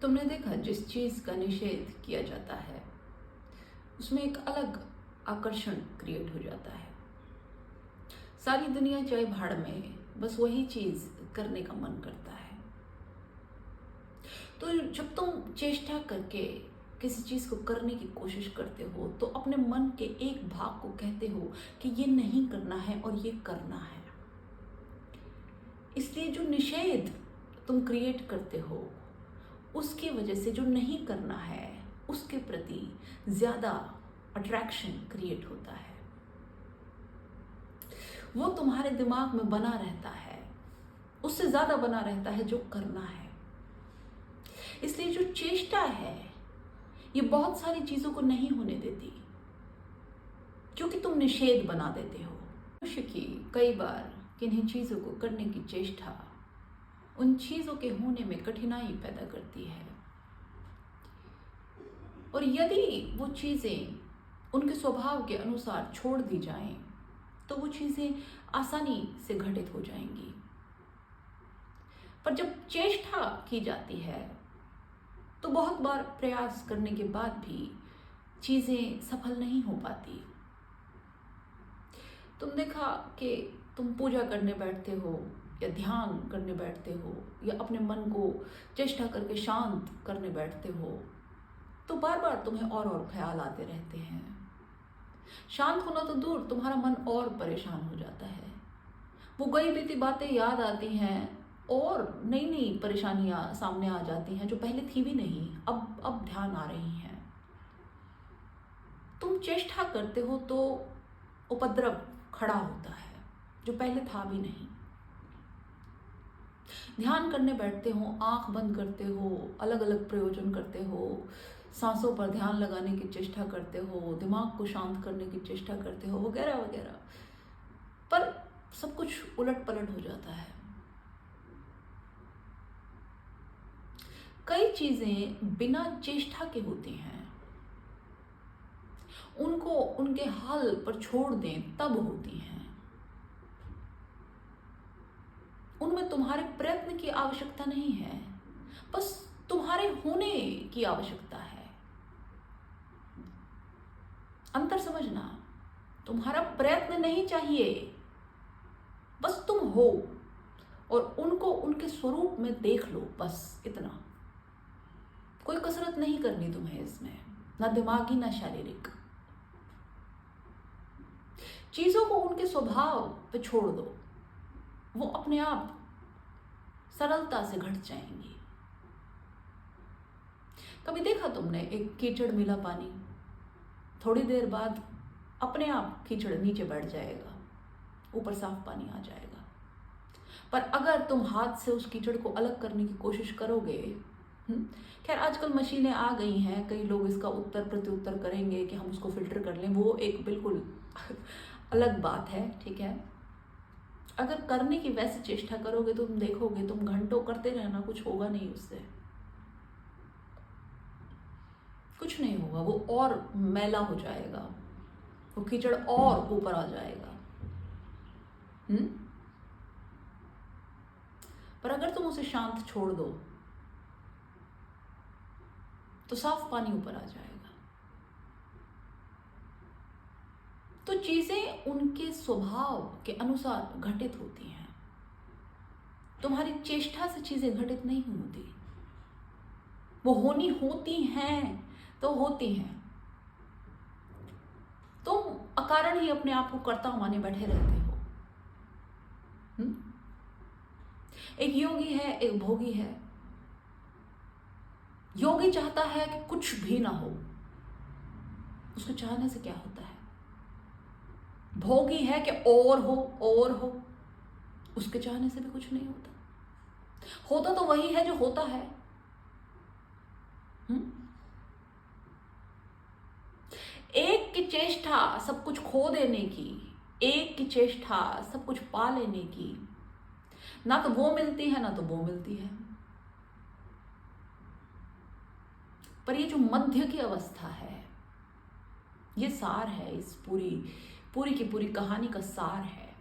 तुमने देखा जिस चीज का निषेध किया जाता है उसमें एक अलग आकर्षण क्रिएट हो जाता है। सारी दुनिया चाहे भाड़ में, बस वही चीज करने का मन करता है। तो जब तुम चेष्टा करके किसी चीज को करने की कोशिश करते हो तो अपने मन के एक भाग को कहते हो कि ये नहीं करना है और ये करना है। इसलिए जो निषेध तुम क्रिएट करते हो उसकी वजह से जो नहीं करना है उसके प्रति ज्यादा अट्रैक्शन क्रिएट होता है। वो तुम्हारे दिमाग में बना रहता है, उससे ज्यादा बना रहता है जो करना है। इसलिए जो चेष्टा है ये बहुत सारी चीजों को नहीं होने देती, क्योंकि तुम निषेध बना देते हो। मनुष्य की कई बार किन्हीं चीजों को करने की चेष्टा उन चीजों के होने में कठिनाई पैदा करती है, और यदि वो चीजें उनके स्वभाव के अनुसार छोड़ दी जाएं तो वो चीजें आसानी से घटित हो जाएंगी। पर जब चेष्टा की जाती है तो बहुत बार प्रयास करने के बाद भी चीजें सफल नहीं हो पाती। तुम देखा कि तुम पूजा करने बैठते हो या ध्यान करने बैठते हो या अपने मन को चेष्टा करके शांत करने बैठते हो तो बार बार तुम्हें और ख्याल आते रहते हैं। शांत होना तो दूर, तुम्हारा मन और परेशान हो जाता है। वो गई बीती बातें याद आती हैं और नई नई परेशानियां सामने आ जाती हैं जो पहले थी भी नहीं, अब ध्यान आ रही हैं। तुम चेष्टा करते हो तो उपद्रव खड़ा होता है जो पहले था भी नहीं। ध्यान करने बैठते हो, आंख बंद करते हो, अलग अलग प्रयोजन करते हो, सांसों पर ध्यान लगाने की चेष्टा करते हो, दिमाग को शांत करने की चेष्टा करते हो, वगैरह वगैरह, पर सब कुछ उलट पलट हो जाता है। कई चीजें बिना चेष्टा के होती हैं, उनको उनके हाल पर छोड़ दें तब होती हैं। उनमें तुम्हारे प्रयत्न की आवश्यकता नहीं है, बस तुम्हारे होने की आवश्यकता है। अंतर समझना, तुम्हारा प्रयत्न नहीं चाहिए, बस तुम हो और उनको उनके स्वरूप में देख लो, बस इतना। कोई कसरत नहीं करनी तुम्हें इसमें, ना दिमागी ना शारीरिक। चीजों को उनके स्वभाव पे छोड़ दो, वो अपने आप सरलता से घट जाएंगी। कभी देखा तुमने एक कीचड़ मिला पानी, थोड़ी देर बाद अपने आप कीचड़ नीचे बैठ जाएगा, ऊपर साफ पानी आ जाएगा। पर अगर तुम हाथ से उस कीचड़ को अलग करने की कोशिश करोगे, खैर आजकल मशीनें आ गई हैं, कई लोग इसका उत्तर प्रत्युत्तर करेंगे कि हम उसको फिल्टर कर लें, वो एक बिल्कुल अलग बात है, ठीक है। अगर करने की वैसे चेष्टा करोगे तो तुम देखोगे, तुम घंटों करते रहना, कुछ होगा नहीं उससे, कुछ नहीं होगा। वो और मैला हो जाएगा, वो कीचड़ और ऊपर आ जाएगा। पर अगर तुम उसे शांत छोड़ दो तो साफ पानी ऊपर आ जाएगा। तो चीजें उनके स्वभाव के अनुसार घटित होती हैं। तुम्हारी चेष्टा से चीजें घटित नहीं होती, वो होनी होती हैं तो होती हैं। तुम अकारण ही अपने आप को कर्ता माने बैठे रहते हो। एक योगी है, एक भोगी है। योगी चाहता है कि कुछ भी ना हो, उसको चाहने से क्या होता है। भोगी है कि और हो, उसके चाहने से भी कुछ नहीं होता। होता तो वही है जो होता है। एक की चेष्टा सब कुछ खो देने की, एक की चेष्टा सब कुछ पा लेने की, ना तो वो मिलती है ना तो वो मिलती है। पर ये जो मध्य की अवस्था है, ये सार है, इस पूरी की पूरी कहानी का सार है।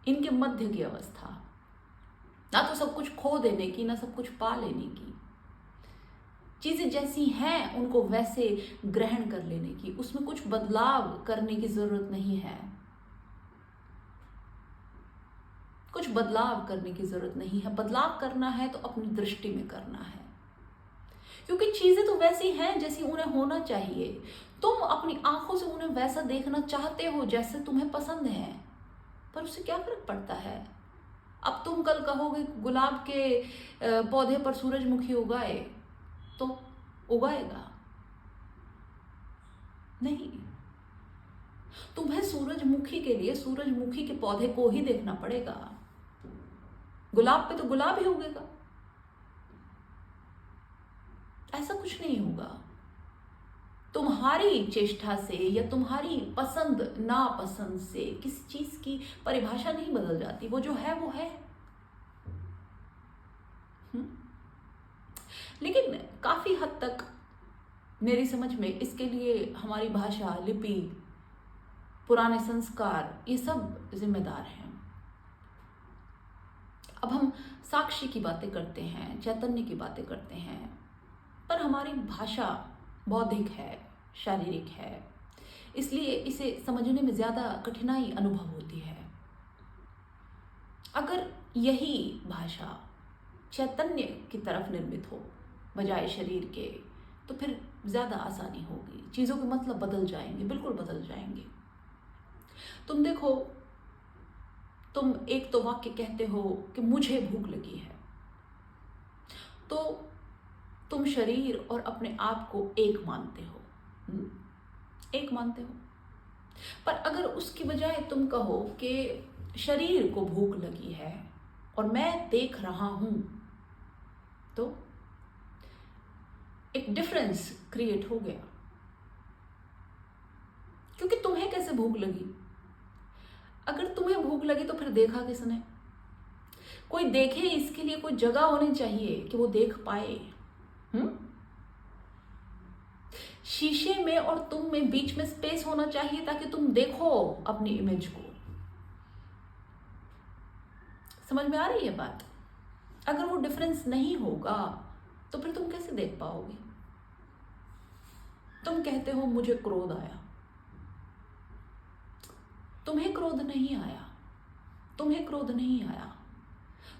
इनके मध्य की अवस्था, ना तो सब कुछ खो देने की, ना सब कुछ पा लेने की। चीजें जैसी हैं उनको वैसे ग्रहण कर लेने की, उसमें कुछ बदलाव करने की जरूरत नहीं है। कुछ बदलाव करने की जरूरत नहीं है। बदलाव करना है तो अपनी दृष्टि में करना है, क्योंकि चीजें तो वैसी हैं जैसी उन्हें होना चाहिए। तुम अपनी आंखों से उन्हें वैसा देखना चाहते हो जैसे तुम्हें पसंद है, पर उससे क्या फर्क पड़ता है। अब तुम कल कहोगे गुलाब के पौधे पर सूरजमुखी उगाए, तो उगाएगा नहीं। तुम्हें सूरजमुखी के लिए सूरजमुखी के पौधे को ही देखना पड़ेगा। गुलाब पे तो गुलाब ही उगेगा। ऐसा कुछ नहीं होगा। तुम्हारी चेष्टा से या तुम्हारी पसंद नापसंद से किसी चीज की परिभाषा नहीं बदल जाती। वो जो है वो है। लेकिन काफी हद तक मेरी समझ में इसके लिए हमारी भाषा, लिपि, पुराने संस्कार, ये सब जिम्मेदार हैं। अब हम साक्षी की बातें करते हैं, चैतन्य की बातें करते हैं, पर हमारी भाषा बौद्धिक है, शारीरिक है, इसलिए इसे समझने में ज्यादा कठिनाई अनुभव होती है। अगर यही भाषा चैतन्य की तरफ निर्मित हो बजाय शरीर के, तो फिर ज्यादा आसानी होगी। चीजों के मतलब बदल जाएंगे, बिल्कुल बदल जाएंगे। तुम देखो, तुम एक तो वाक्य कहते हो कि मुझे भूख लगी है, तो तुम शरीर और अपने आप को एक मानते हो, एक मानते हो। पर अगर उसकी बजाय तुम कहो कि शरीर को भूख लगी है और मैं देख रहा हूं, तो एक डिफरेंस क्रिएट हो गया। क्योंकि तुम्हें कैसे भूख लगी? अगर तुम्हें भूख लगी तो फिर देखा किसने? कोई देखे, इसके लिए कोई जगह होनी चाहिए कि वो देख पाए। शीशे में और तुम में बीच में स्पेस होना चाहिए ताकि तुम देखो अपनी इमेज को। समझ में आ रही है बात? अगर वो डिफरेंस नहीं होगा तो फिर तुम कैसे देख पाओगे? तुम कहते हो मुझे क्रोध आया, तुम्हें क्रोध नहीं आया, तुम्हें क्रोध नहीं आया।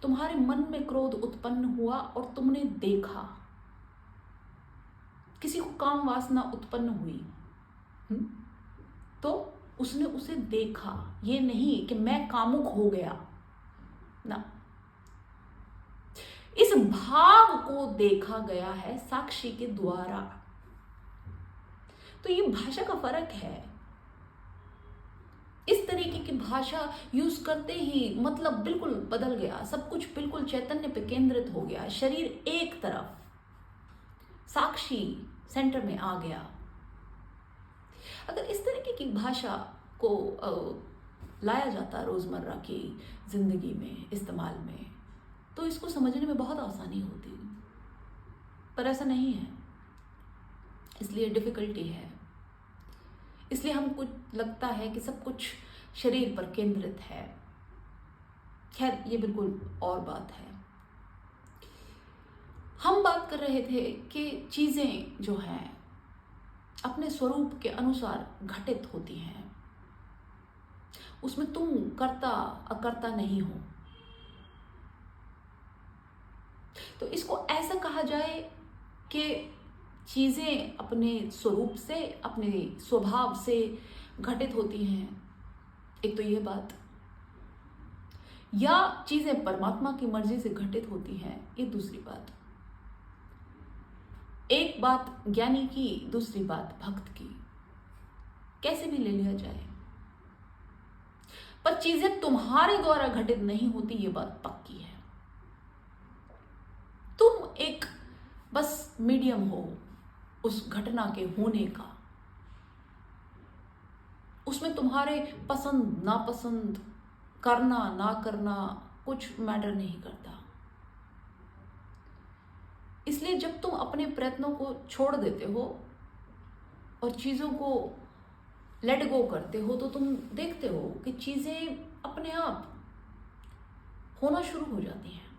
तुम्हारे मन में क्रोध उत्पन्न हुआ और तुमने देखा। किसी को काम वासना उत्पन्न हुई, तो उसने उसे देखा। ये नहीं कि मैं कामुक हो गया ना, इस भाव को देखा गया है साक्षी के द्वारा। तो ये भाषा का फर्क है। इस तरीके की भाषा यूज करते ही मतलब बिल्कुल बदल गया, सब कुछ बिल्कुल चैतन्य पे केंद्रित हो गया। शरीर एक तरफ, साक्षी सेंटर में आ गया। अगर इस तरीके की भाषा को लाया जाता रोजमर्रा की जिंदगी में, इस्तेमाल में, तो इसको समझने में बहुत आसानी होती। पर ऐसा नहीं है, इसलिए डिफिकल्टी है। इसलिए हमको लगता है कि सब कुछ शरीर पर केंद्रित है। खैर, ये बिल्कुल और बात है। हम बात कर रहे थे कि चीजें जो हैं अपने स्वरूप के अनुसार घटित होती हैं, उसमें तुम कर्ता अकर्ता नहीं हो। तो इसको ऐसा कहा जाए कि चीजें अपने स्वरूप से, अपने स्वभाव से घटित होती हैं, एक तो ये बात, या चीजें परमात्मा की मर्जी से घटित होती हैं, ये दूसरी बात। एक बात ज्ञानी की, दूसरी बात भक्त की, कैसे भी ले लिया जाए, पर चीजें तुम्हारे द्वारा घटित नहीं होती, ये बात पक्की है। तुम एक बस मीडियम हो उस घटना के होने का। उसमें तुम्हारे पसंद नापसंद, करना ना करना कुछ मैटर नहीं करता। इसलिए जब तुम अपने प्रयत्नों को छोड़ देते हो और चीजों को लेट गो करते हो, तो तुम देखते हो कि चीजें अपने आप होना शुरू हो जाती हैं।